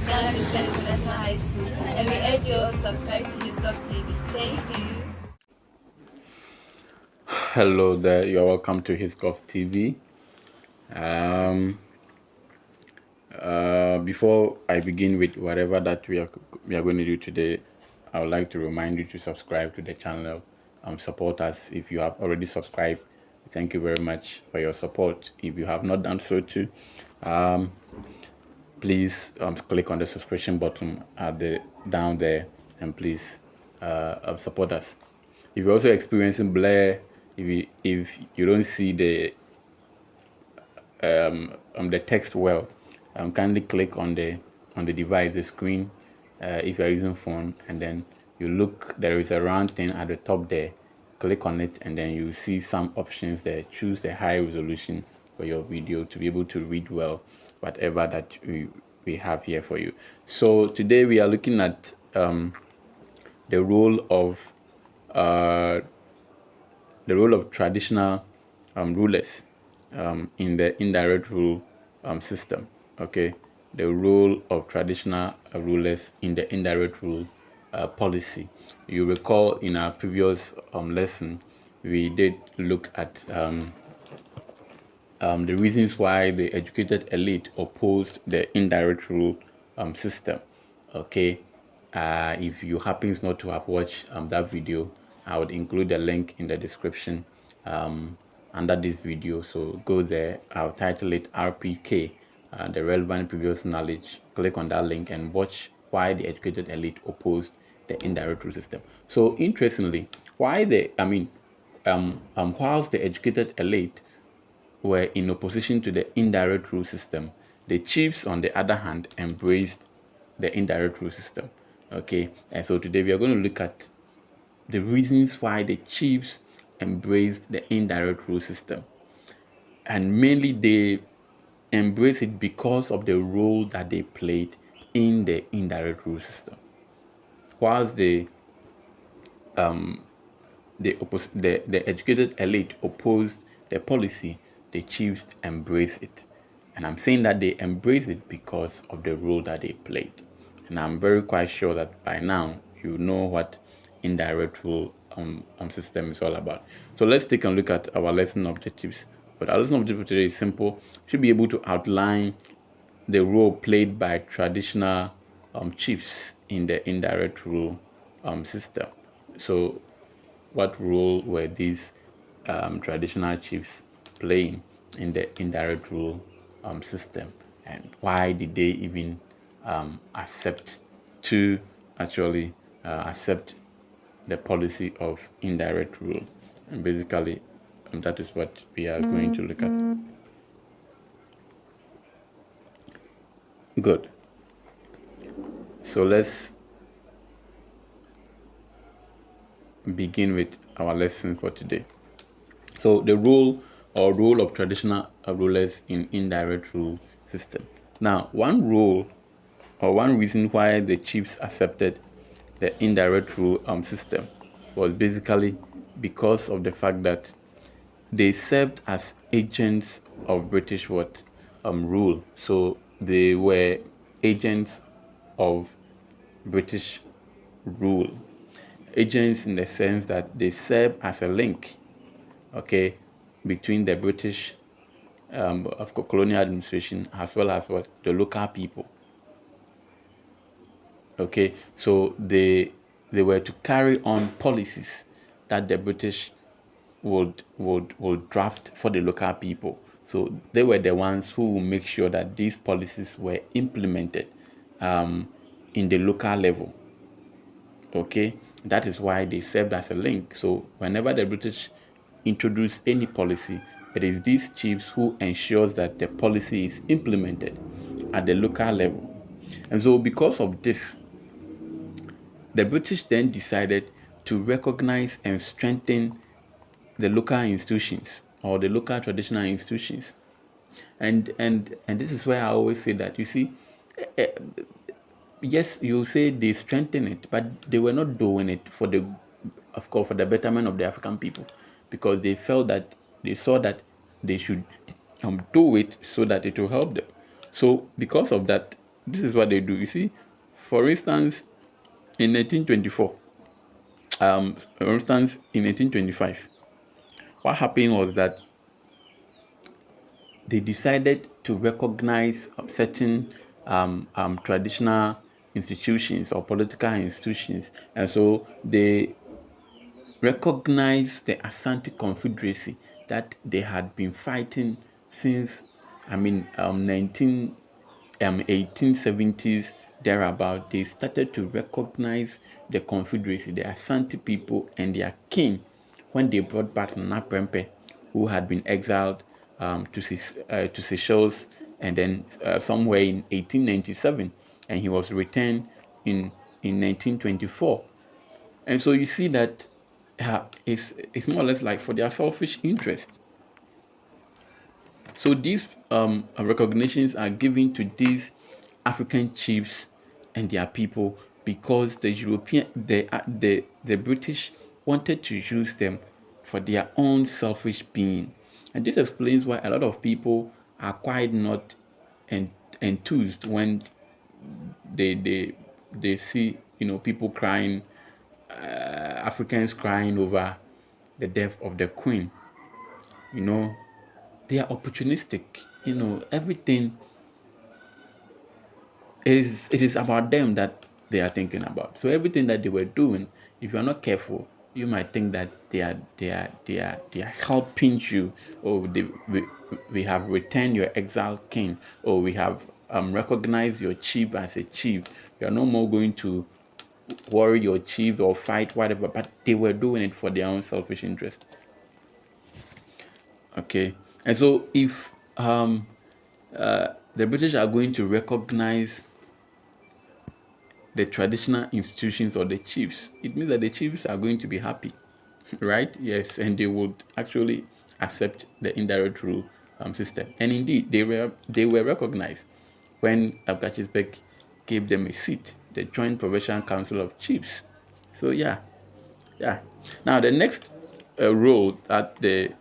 Ghana Christian International High School, and we urge you all to subscribe to His Gov TV. Thank you. Hello there, you're welcome to His Gov TV. Before I begin with whatever that we are going to do today, I would like to remind you to subscribe to the channel, support us. If you have already subscribed, thank you very much for your support. If you have not done so too, please click on the subscription button at the down there, and please support us. If you're also experiencing blur, if you don't see the text well, kindly click on the device, the screen, if you're using phone, and then you look, there is a round thing at the top there. Click on it, and then you see some options there. Choose the high resolution for your video to be able to read well whatever that we have here for you. So today we are looking at the role of traditional rulers in the indirect rule system. Okay, the role of traditional rulers in the indirect rule policy. You recall in our previous lesson, we did look at the reasons why the educated elite opposed the indirect rule system. Okay, if you happen not to have watched that video, I would include a link in the description under this video. So go there. I'll title it RPK, the relevant previous knowledge. Click on that link and watch why the educated elite opposed the indirect rule system. So interestingly, whilst the educated elite were in opposition to the indirect rule system, the chiefs, on the other hand, embraced the indirect rule system. Okay, and so today we are going to look at the reasons why the chiefs embraced the indirect rule system. And mainly they embraced it because of the role that they played in the indirect rule system. Whilst the educated elite opposed the policy, the chiefs embraced it. And I'm saying that they embraced it because of the role that they played. And I'm very quite sure that by now you know what indirect rule system is all about. So let's take a look at our lesson objectives. But our lesson objective today is simple. We should be able to outline the role played by traditional chiefs in the indirect rule system. So what role were these traditional chiefs playing in the indirect rule system, and why did they even accept to actually accept the policy of indirect rule? And basically that is what we are going to look at. Good. So let's begin with our lesson for today. So the role of traditional rulers in indirect rule system. Now, one reason why the chiefs accepted the indirect rule system was basically because of the fact that they served as agents of British rule. So they were agents of British rule. Agents in the sense that they serve as a link, okay, between the British of colonial administration as well as the local people. Okay, so they were to carry on policies that the British would draft for the local people. So they were the ones who would make sure that these policies were implemented in the local level. Okay, that is why they served as a link. So whenever the British introduce any policy, it is these chiefs who ensures that the policy is implemented at the local level. And so because of this, the British then decided to recognize and strengthen the local institutions or the local traditional institutions. And this is where I always say that, you see, yes, you say they strengthen it, but they were not doing it for the betterment of the African people, because they saw that they should do it so that it will help them. So because of that, this is what they do. You see, for instance, in 1824, for instance, in 1825, what happened was that they decided to recognize certain traditional institutions or political institutions, and so they recognized the Asante Confederacy that they had been fighting since, 1870s thereabout. They started to recognize the Confederacy, the Asante people, and their king when they brought back Nana Prempeh, who had been exiled to Seychelles, and then somewhere in 1897, and he was returned in 1924. And so you see that it's more or less like for their selfish interest. So these recognitions are given to these African chiefs and their people because the British wanted to use them for their own selfish being. And this explains why a lot of people are quite not enthused when they see people crying, Africans crying over the death of the Queen. They are opportunistic. Everything it is about them that they are thinking about. So everything that they were doing, if you are not careful, you might think that they are helping you. Oh, we have returned your exiled king. Or we have recognized your chief as a chief. You are no more going to worry your chief or fight whatever. But they were doing it for their own selfish interest. Okay, and so if the British are going to recognize the traditional institutions or the chiefs, it means that the chiefs are going to be happy, right? Yes, and they would actually accept the indirect rule system. And indeed, they were recognized when Abkachisbek gave them a seat, the Joint Provincial Council of Chiefs. So yeah. Now the next role that the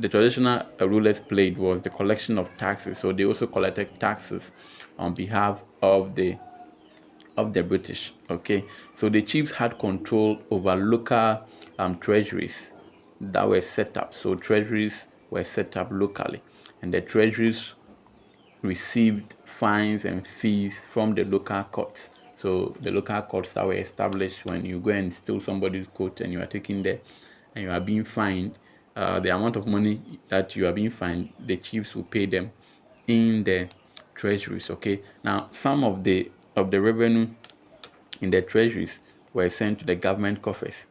traditional rulers played was the collection of taxes. So they also collected taxes on behalf of the British. Okay, so the chiefs had control over local treasuries that were set up. So treasuries were set up locally, and the treasuries received fines and fees from the local courts. So the local courts that were established, when you go and steal somebody's coat and you are taken there and you are being fined, the amount of money that you are being fined, the chiefs will pay them in the treasuries. Okay, now some of the revenue in the treasuries were sent to the government coffers,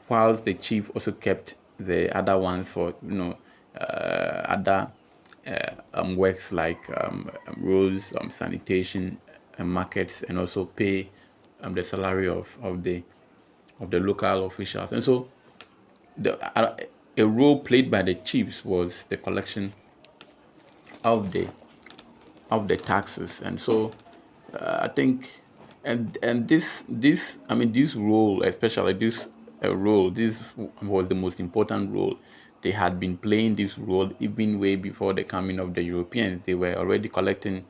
whilst the chief also kept the other ones for other works like roads, sanitation, markets, and also pay the salary of the local officials. And so a role played by the chiefs was the collection of the taxes. And so I think and this role, especially this role, this was the most important role. They had been playing this role even way before the coming of the Europeans. They were already collecting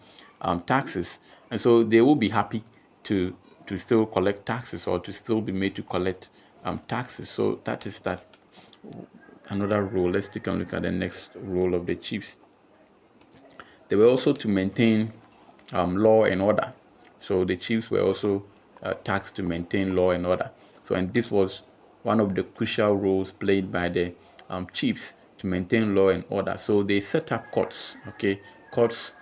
taxes, and so they will be happy to still collect taxes, or to still be made to collect taxes. So that is another role. Let's take a look at the next role of the chiefs. They were also to maintain law and order. So the chiefs were also tasked to maintain law and order. So, and this was one of the crucial roles played by the chiefs, to maintain law and order. So they set up courts. Okay, courts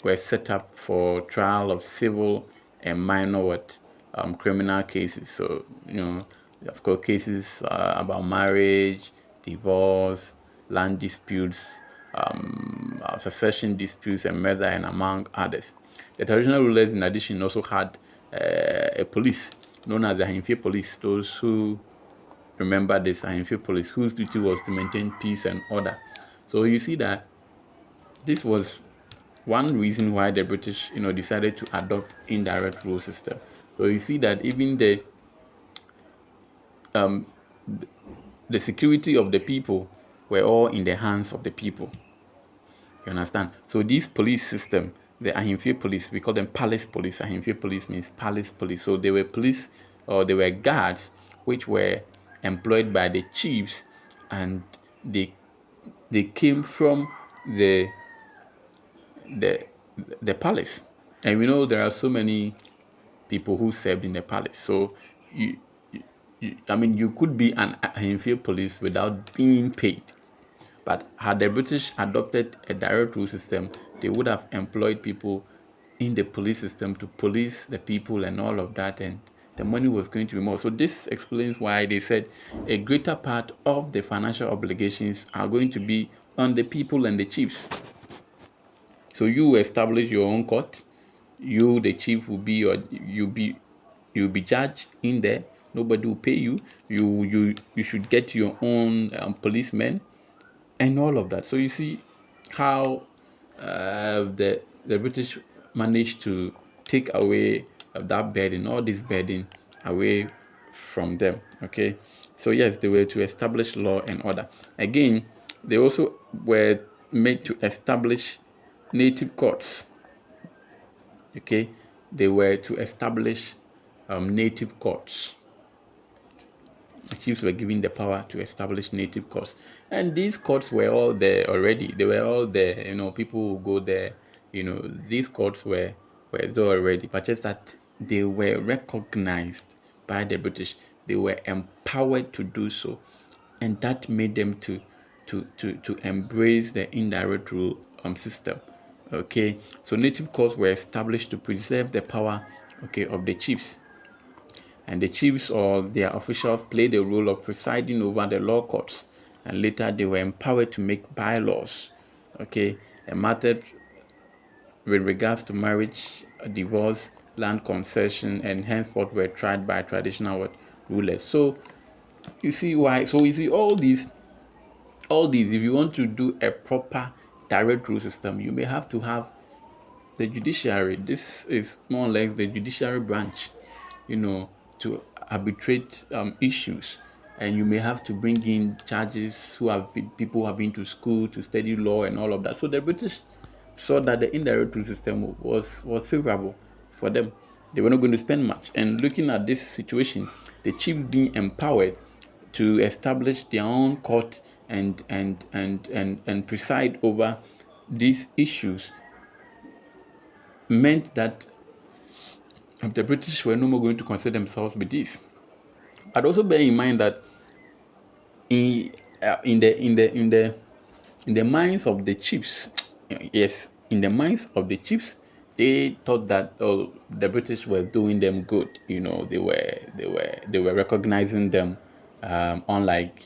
were set up for trial of civil and minor criminal cases. So of course, cases about marriage, divorce, land disputes, succession disputes, and murder, and among others. The traditional rulers, in addition, also had a police known as the Ahemfie police. Those who remember this Ahemfie police, whose duty was to maintain peace and order. So you see that this was one reason why the British, decided to adopt indirect rule system. So you see that even the security of the people were all in the hands of the people. You understand? So this police system the Ahimfie police. We call them palace police. Ahimfie police means palace police. So they were police, or they were guards which were employed by the chiefs, and they came from the the the palace. And we know there are so many people who served in the palace. So I mean, you could be an Ahimfie police without being paid. But had the British adopted a direct rule system, they would have employed people in the police system to police the people and all of that, and the money was going to be more. So this explains why they said a greater part of the financial obligations are going to be on the people and the chiefs. So you establish your own court. You, the chief, will be you'll be judged in there. Nobody will pay you. You should get your own policemen and all of that. So you see how the British managed to take away that burden, all this burden away from them. Okay, so yes, they were to establish law and order. Again, they also were made to establish native courts. Okay, they were to establish native courts. The chiefs were given the power to establish native courts, and these courts were all there already. They were all there. People will go there. These courts were there already, but just that they were recognized by the British. They were empowered to do so, and that made them to embrace the indirect rule system. Okay, so native courts were established to preserve the power, of the chiefs. And the chiefs or their officials played the role of presiding over the law courts, and later they were empowered to make bylaws. Okay, a matter with regards to marriage, divorce, land concession, and henceforth were tried by traditional rulers. So you see why. So you see all these. If you want to do a proper direct rule system, you may have to have the judiciary. This is more like the judiciary branch, to arbitrate issues, and you may have to bring in judges who have people who have been to school to study law and all of that. So the British saw that the indirect rule system was favorable for them. They were not going to spend much. And looking at this situation, the chiefs being empowered to establish their own court and preside over these issues meant that the British were no more going to concern themselves with this. But also bear in mind that in the minds of the chiefs, yes, in the minds of the chiefs, they thought that the British were doing them good. They were recognizing them, unlike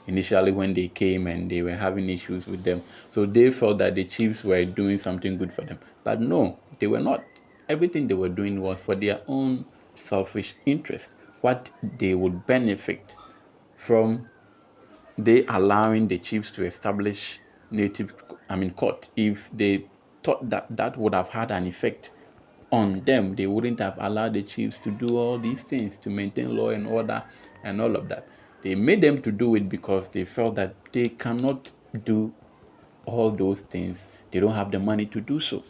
initially when they came and they were having issues with them. So they felt that the chiefs were doing something good for them. But no, they were not. Everything they were doing was for their own selfish interest, what they would benefit from they allowing the chiefs to establish court. If they thought that would have had an effect on them, they wouldn't have allowed the chiefs to do all these things, to maintain law and order and all of that. They made them to do it because they felt that they cannot do all those things. They don't have the money to do so.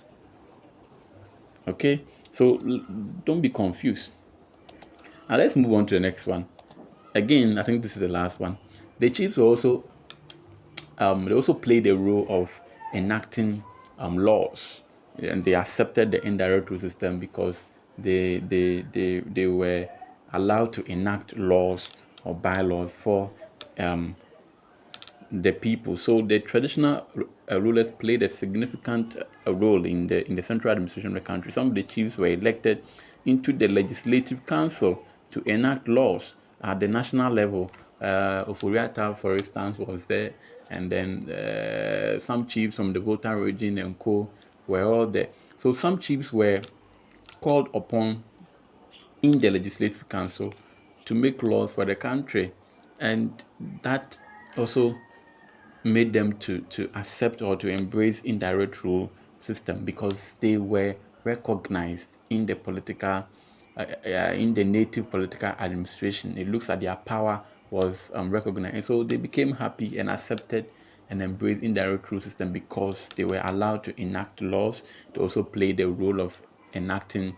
Okay, so don't be confused. Now let's move on to the next one. Again, I think this is the last one. The chiefs were also they also played a role of enacting laws, and they accepted the indirect rule system because they were allowed to enact laws or bylaws for the people. So the traditional rulers played a significant role in the central administration of the country. Some of the chiefs were elected into the legislative council to enact laws at the national level. Oforiatta, for instance, was there, and then some chiefs from the Volta region and co were all there. So some chiefs were called upon in the legislative council to make laws for the country, and that also made them to accept or to embrace indirect rule system because they were recognized in the political in the native political administration. It looks like their power was recognized, and so they became happy and accepted and embraced indirect rule system because they were allowed to enact laws. They also played the role of enacting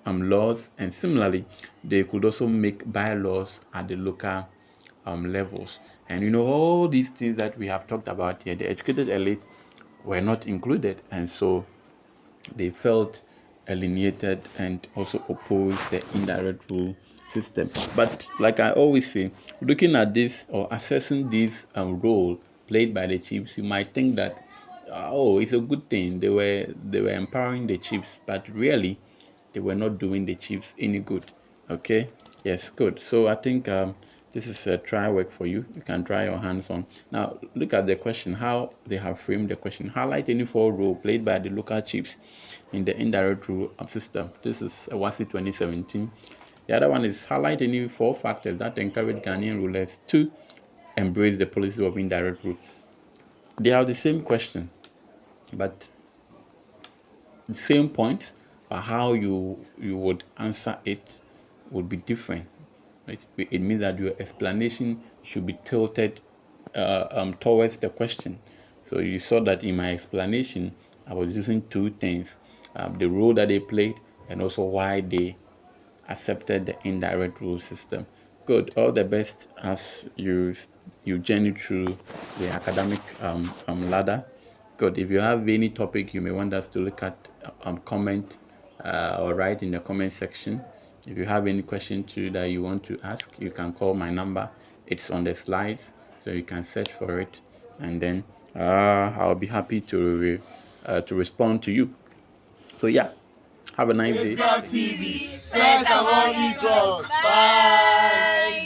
laws, and similarly, they could also make bylaws at the local levels. And all these things that we have talked about here, the educated elite were not included, and so they felt alienated and also opposed the indirect rule system. But like I always say, looking at this or assessing this role played by the chiefs, you might think that it's a good thing. They were empowering the chiefs, but really they were not doing the chiefs any good. Okay, yes, good. So I think this is a try work for you. You can try your hands on. Now look at the question, how they have framed the question. Highlight any four role played by the local chiefs in the indirect rule system. This is WASI 2017. The other one is highlight any four factors that encourage Ghanaian rulers to embrace the policy of indirect rule. They have the same question, but the same point, but how you would answer it would be different. It means that your explanation should be tilted towards the question. So you saw that in my explanation, I was using two things: the role that they played, and also why they accepted the indirect rule system. Good. All the best as you journey through the academic ladder. Good. If you have any topic you may want us to look at, comment or write in the comment section. If you have any question too that you want to ask, you can call my number. It's on the slides, so you can search for it, and then I'll be happy to respond to you. So yeah, have a nice day. TV, first among equals. Bye.